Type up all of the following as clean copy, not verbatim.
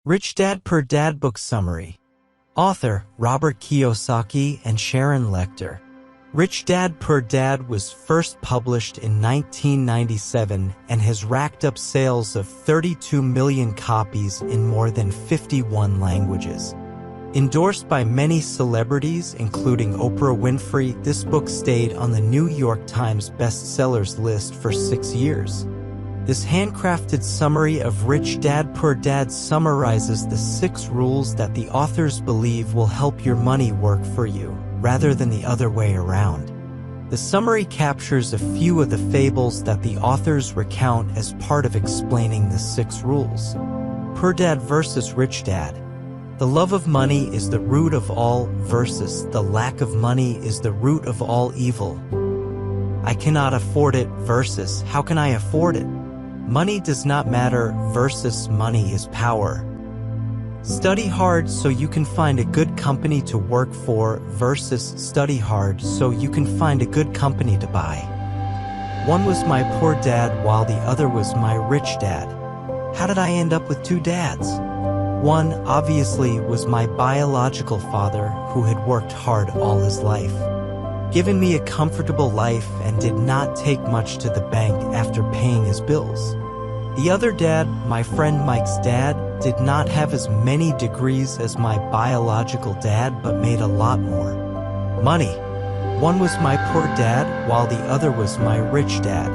Rich Dad Poor Dad Book Summary. Author, Robert Kiyosaki and Sharon Lechter. Rich Dad Poor Dad was first published in 1997 and has racked up sales of 32 million copies in more than 51 languages. Endorsed by many celebrities, including Oprah Winfrey, this book stayed on the New York Times bestsellers list for 6 years. This handcrafted summary of Rich Dad Poor Dad summarizes the 6 rules that the authors believe will help your money work for you, rather than the other way around. The summary captures a few of the fables that the authors recount as part of explaining the 6 rules. Poor Dad versus Rich Dad. The love of money is the root of all versus the lack of money is the root of all evil. I cannot afford it versus how can I afford it? Money does not matter versus money is power. Study hard so you can find a good company to work for versus study hard so you can find a good company to buy. One was my poor dad while the other was my rich dad. How did I end up with 2 dads? One, obviously, was my biological father who had worked hard all his life, given me a comfortable life and did not take much to the bank after paying his bills. The other dad, my friend Mike's dad, did not have as many degrees as my biological dad but made a lot more money. One was my poor dad while the other was my rich dad.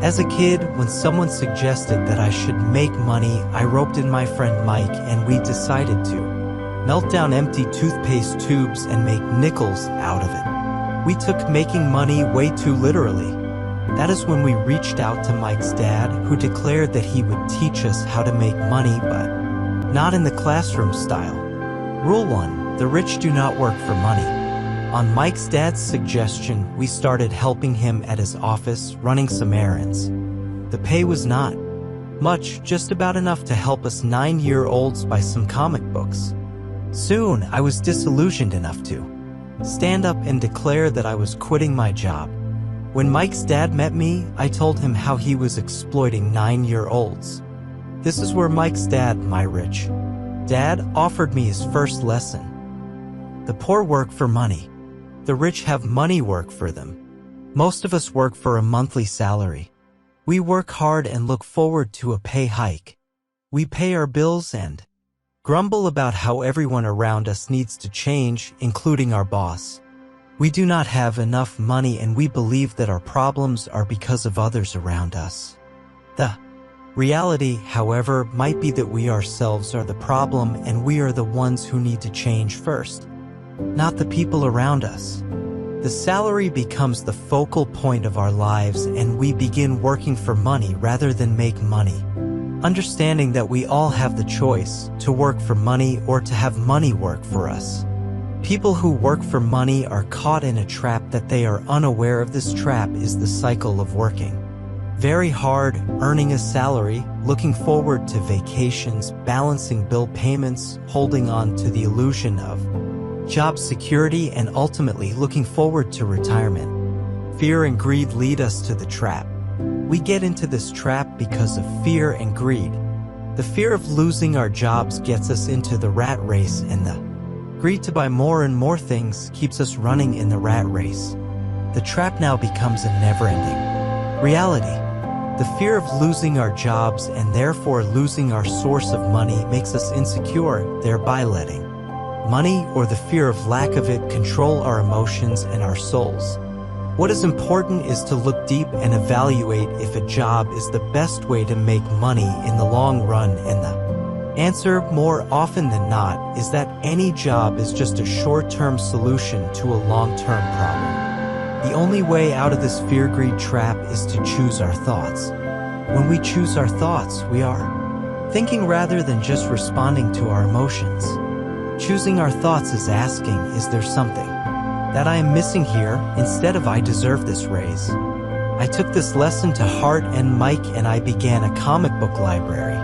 As a kid, when someone suggested that I should make money, I roped in my friend Mike and we decided to melt down empty toothpaste tubes and make nickels out of it. We took making money way too literally. That is when we reached out to Mike's dad, who declared that he would teach us how to make money, but not in the classroom style. Rule 1. The rich do not work for money. On Mike's dad's suggestion, we started helping him at his office, running some errands. The pay was not much, just about enough to help us 9-year-olds buy some comic books. Soon, I was disillusioned enough to stand up and declare that I was quitting my job. When Mike's dad met me, I told him how he was exploiting 9-year-olds. This is where Mike's dad, my rich dad, offered me his first lesson. The poor work for money. The rich have money work for them. Most of us work for a monthly salary. We work hard and look forward to a pay hike. We pay our bills and grumble about how everyone around us needs to change, including our boss. We do not have enough money and we believe that our problems are because of others around us. The reality, however, might be that we ourselves are the problem and we are the ones who need to change first, not the people around us. The salary becomes the focal point of our lives and we begin working for money rather than make money, understanding that we all have the choice to work for money or to have money work for us. People who work for money are caught in a trap that they are unaware of. This trap is the cycle of working very hard, earning a salary, looking forward to vacations, balancing bill payments, holding on to the illusion of job security, and ultimately looking forward to retirement. Fear and greed lead us to the trap. We get into this trap because of fear and greed. The fear of losing our jobs gets us into the rat race, and the greed to buy more and more things keeps us running in the rat race. The trap now becomes a never-ending reality. The fear of losing our jobs and therefore losing our source of money makes us insecure, thereby letting money or the fear of lack of it control our emotions and our souls. What is important is to look deep and evaluate if a job is the best way to make money in the long run, and the answer, more often than not, is that any job is just a short-term solution to a long-term problem. The only way out of this fear-greed trap is to choose our thoughts. When we choose our thoughts, we are thinking rather than just responding to our emotions. Choosing our thoughts is asking, is there something that I am missing here, instead of I deserve this raise? I took this lesson to heart, and Mike and I began a comic book library.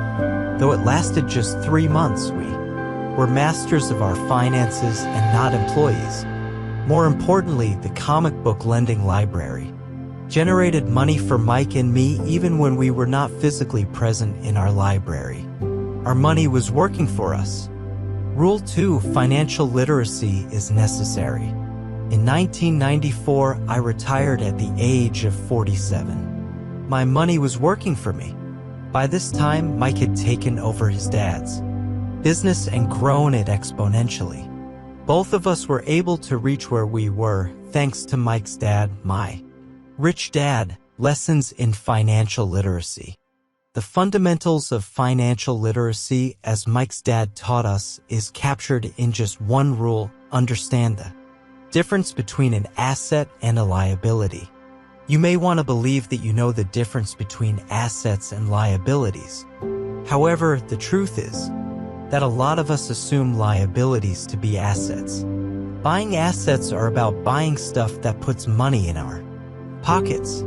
Though it lasted just 3 months, we were masters of our finances and not employees. More importantly, the comic book lending library generated money for Mike and me even when we were not physically present in our library. Our money was working for us. Rule 2: financial literacy is necessary. In 1994, I retired at the age of 47. My money was working for me. By this time, Mike had taken over his dad's business and grown it exponentially. Both of us were able to reach where we were thanks to Mike's dad, My Rich Dad: Lessons in Financial Literacy. The fundamentals of financial literacy, as Mike's dad taught us, is captured in just one rule: understand the difference between an asset and a liability. You may want to believe that you know the difference between assets and liabilities. However, the truth is that a lot of us assume liabilities to be assets. Buying assets are about buying stuff that puts money in our pockets.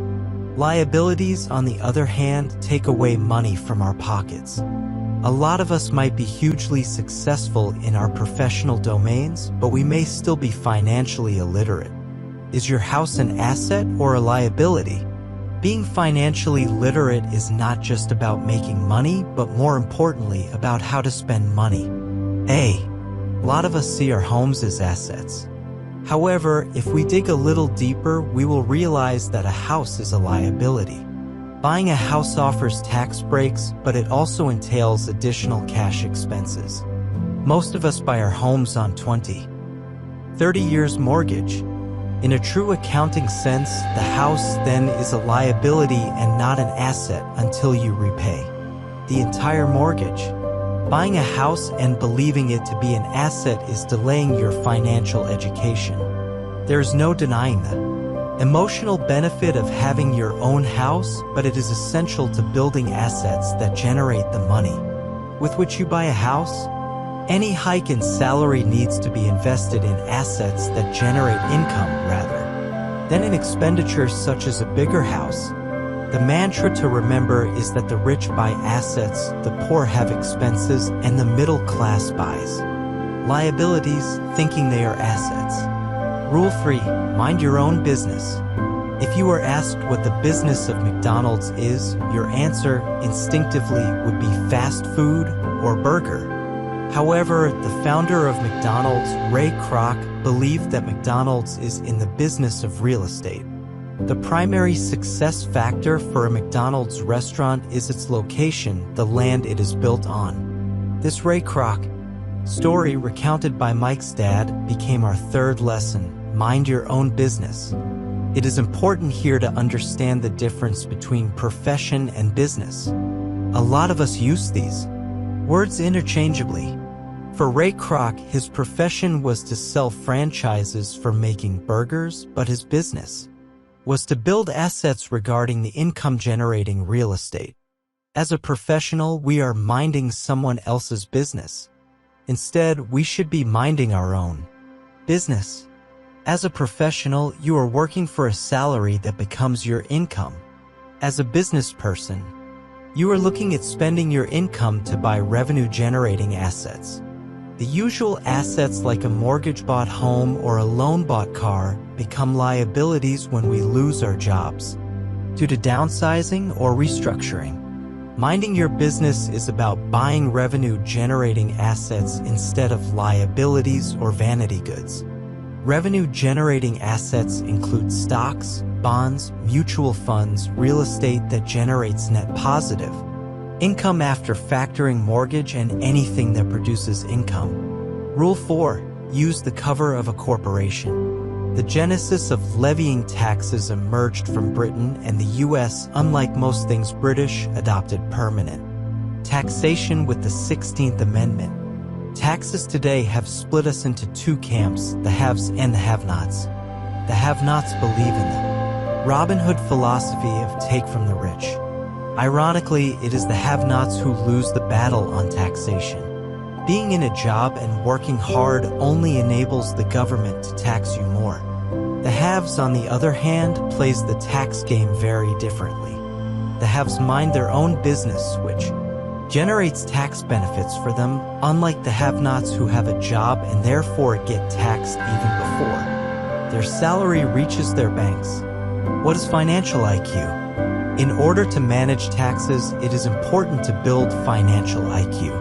Liabilities, on the other hand, take away money from our pockets. A lot of us might be hugely successful in our professional domains, but we may still be financially illiterate. Is your house an asset or a liability? Being financially literate is not just about making money, but more importantly, about how to spend money. A lot of us see our homes as assets. However, if we dig a little deeper, we will realize that a house is a liability. Buying a house offers tax breaks, but it also entails additional cash expenses. Most of us buy our homes on 20, 30 years mortgage. In a true accounting sense, the house then is a liability and not an asset until you repay the entire mortgage. Buying a house and believing it to be an asset is delaying your financial education. There is no denying the emotional benefit of having your own house, but it is essential to building assets that generate the money with which you buy a house. Any hike in salary needs to be invested in assets that generate income rather than in expenditures such as a bigger house. The mantra to remember is that the rich buy assets, the poor have expenses, and the middle class buys liabilities, thinking they are assets. Rule 3: mind your own business. If you were asked what the business of McDonald's is, your answer instinctively would be fast food or burger. However, the founder of McDonald's, Ray Kroc, believed that McDonald's is in the business of real estate. The primary success factor for a McDonald's restaurant is its location, the land it is built on. This Ray Kroc story, recounted by Mike's dad, became our third lesson: mind your own business. It is important here to understand the difference between profession and business. A lot of us use these words interchangeably. For Ray Kroc, his profession was to sell franchises for making burgers, but his business was to build assets regarding the income-generating real estate. As a professional, we are minding someone else's business. Instead, we should be minding our own business. As a professional, you are working for a salary that becomes your income. As a business person, you are looking at spending your income to buy revenue-generating assets. The usual assets, like a mortgage-bought home or a loan-bought car, become liabilities when we lose our jobs due to downsizing or restructuring. Minding your business is about buying revenue-generating assets instead of liabilities or vanity goods. Revenue-generating assets include stocks, bonds, mutual funds, real estate that generates net positive income after factoring mortgage, and anything that produces income. Rule 4: use the cover of a corporation. The genesis of levying taxes emerged from Britain and the US. Unlike most things, British adopted permanent taxation with the 16th Amendment. Taxes today have split us into two camps: the haves and the have-nots. The have-nots believe in the Robin Hood philosophy of take from the rich. Ironically, it is the have-nots who lose the battle on taxation. Being in a job and working hard only enables the government to tax you more. The haves, on the other hand, plays the tax game very differently. The haves mind their own business, which generates tax benefits for them, unlike the have-nots who have a job and therefore get taxed even before their salary reaches their banks. What is financial IQ? In order to manage taxes, it is important to build financial IQ.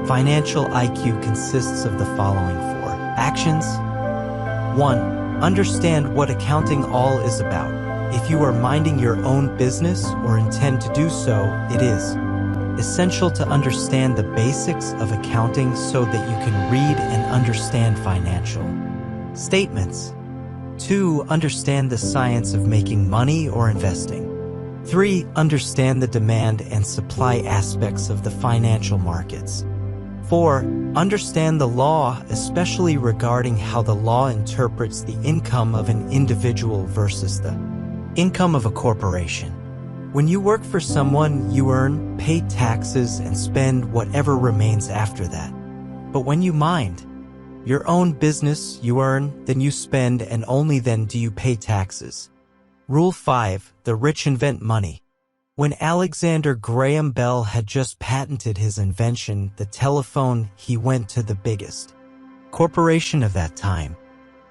Financial IQ consists of the following 4 actions. 1. Understand what accounting all is about. If you are minding your own business or intend to do so, it is essential to understand the basics of accounting so that you can read and understand financial statements. 2. Understand the science of making money or investing. 3. Understand the demand and supply aspects of the financial markets. 4. Understand the law, especially regarding how the law interprets the income of an individual versus the income of a corporation. When you work for someone, you earn, pay taxes, and spend whatever remains after that. But when you mind your own business, you earn, then you spend, and only then do you pay taxes. Rule 5. The rich invent money. When Alexander Graham Bell had just patented his invention, the telephone, he went to the biggest corporation of that time.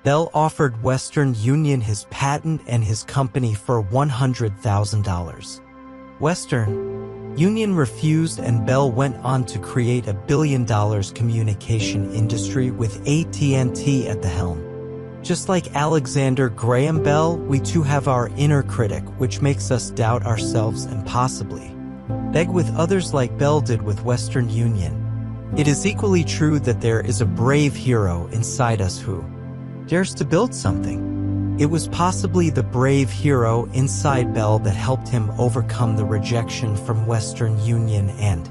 Bell offered Western Union his patent and his company for $100,000. Western Union refused, and Bell went on to create a $1 billion communication industry with AT&T at the helm. Just like Alexander Graham Bell, we too have our inner critic, which makes us doubt ourselves and possibly beg with others like Bell did with Western Union. It is equally true that there is a brave hero inside us who dares to build something. It was possibly the brave hero inside Bell that helped him overcome the rejection from Western Union and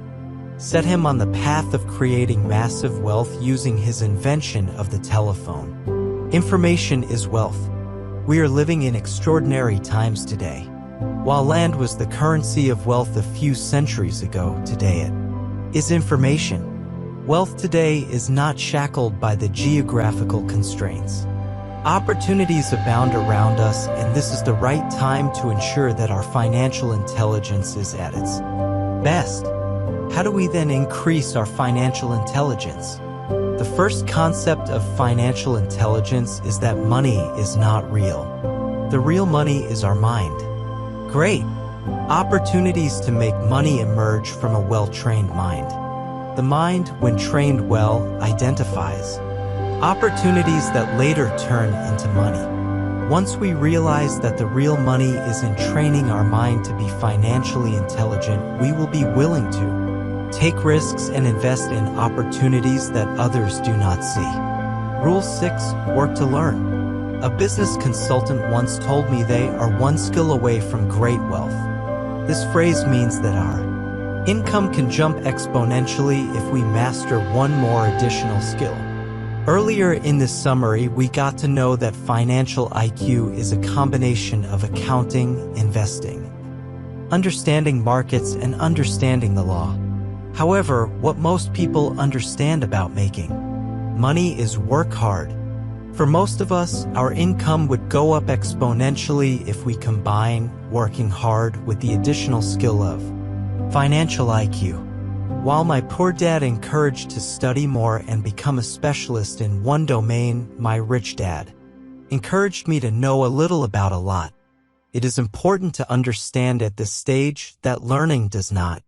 set him on the path of creating massive wealth using his invention of the telephone. Information is wealth. We are living in extraordinary times today. While land was the currency of wealth a few centuries ago, today it is information. Wealth today is not shackled by the geographical constraints. Opportunities abound around us, and this is the right time to ensure that our financial intelligence is at its best. How do we then increase our financial intelligence? The first concept of financial intelligence is that money is not real. The real money is our mind. Great opportunities to make money emerge from a well-trained mind. The mind, when trained well, identifies opportunities that later turn into money. Once we realize that the real money is in training our mind to be financially intelligent, we will be willing to take risks and invest in opportunities that others do not see. Rule 6. Work to learn. A business consultant once told me they are one skill away from great wealth. This phrase means that our income can jump exponentially if we master one more additional skill. Earlier in this summary, we got to know that financial IQ is a combination of accounting, investing, understanding markets, and understanding the law. However, what most people understand about making money is work hard. For most of us, our income would go up exponentially if we combine working hard with the additional skill of financial IQ. While my poor dad encouraged to study more and become a specialist in one domain, my rich dad encouraged me to know a little about a lot. It is important to understand at this stage that learning does not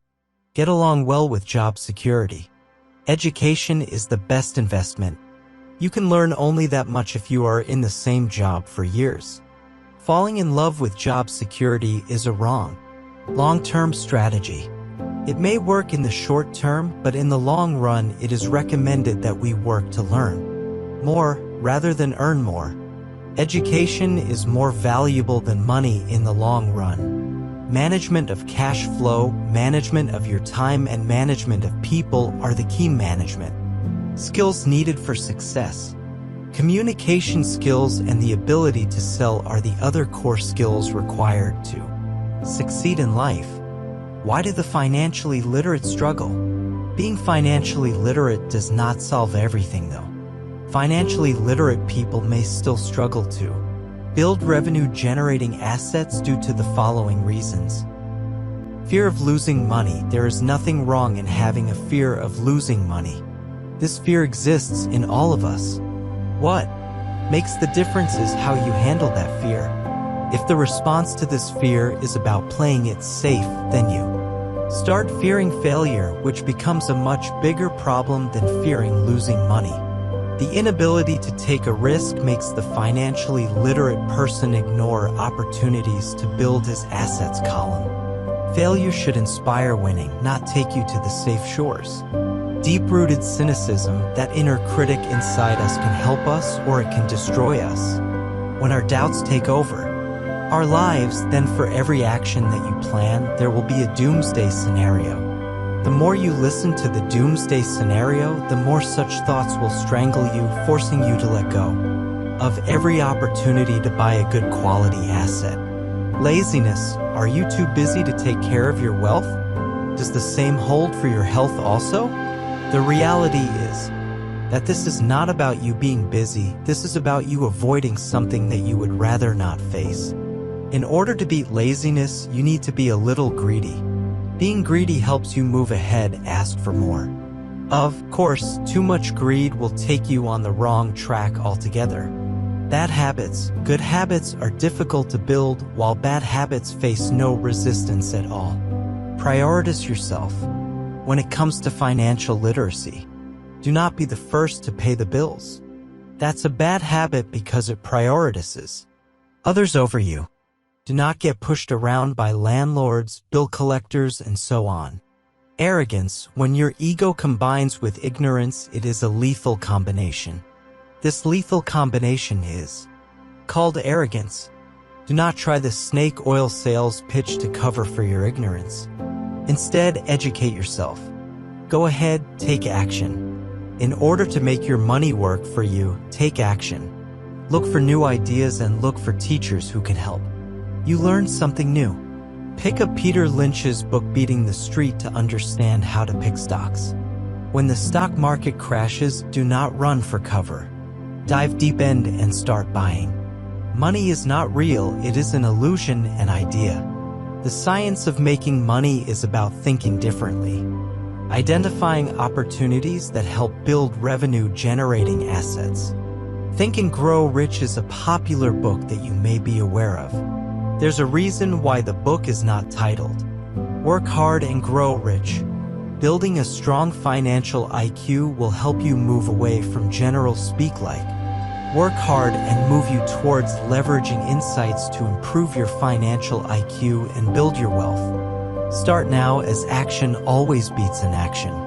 get along well with job security. Education is the best investment. You can learn only that much if you are in the same job for years. Falling in love with job security is a wrong long-term strategy. It may work in the short term, but in the long run, it is recommended that we work to learn more rather than earn more. Education is more valuable than money in the long run. Management of cash flow, management of your time, and management of people are the key management skills needed for success. Communication skills and the ability to sell are the other core skills required to succeed in life. Why do the financially literate struggle? Being financially literate does not solve everything, though. Financially literate people may still struggle to build revenue-generating assets due to the following reasons. Fear of losing money. There is nothing wrong in having a fear of losing money. This fear exists in all of us. What makes the difference is how you handle that fear. If the response to this fear is about playing it safe, then you Start fearing failure, which becomes a much bigger problem than fearing losing money. The inability to take a risk makes the financially literate person ignore opportunities to build his assets column. Failure should inspire winning, not take you to the safe shores. Deep-rooted cynicism, that inner critic inside us, can help us or it can destroy us. When our doubts take over our lives, then for every action that you plan, there will be a doomsday scenario. The more you listen to the doomsday scenario, the more such thoughts will strangle you, forcing you to let go of every opportunity to buy a good quality asset. Laziness. Are you too busy to take care of your wealth? Does the same hold for your health also? The reality is that this is not about you being busy. This is about you avoiding something that you would rather not face. In order to beat laziness, you need to be a little greedy. Being greedy helps you move ahead, ask for more. Of course, too much greed will take you on the wrong track altogether. Bad habits. Good habits are difficult to build, while bad habits face no resistance at all. Prioritize yourself. When it comes to financial literacy, do not be the first to pay the bills. That's a bad habit because it prioritizes others over you. Do not get pushed around by landlords, bill collectors, and so on. Arrogance. When your ego combines with ignorance, it is a lethal combination. This lethal combination is called arrogance. Do not try the snake oil sales pitch to cover for your ignorance. Instead, educate yourself. Go ahead, take action. In order to make your money work for you, take action. Look for new ideas and look for teachers who can help you learn something new. Pick up Peter Lynch's book Beating the Street to understand how to pick stocks. When the stock market crashes, do not run for cover. Dive deep in and start buying. Money is not real, it is an illusion, an idea. The science of making money is about thinking differently. Identifying opportunities that help build revenue-generating assets. Think and Grow Rich is a popular book that you may be aware of. There's a reason why the book is not titled Work Hard and Grow Rich. Building a strong financial IQ will help you move away from general speak like work hard and move you towards leveraging insights to improve your financial IQ and build your wealth. Start now, as action always beats inaction.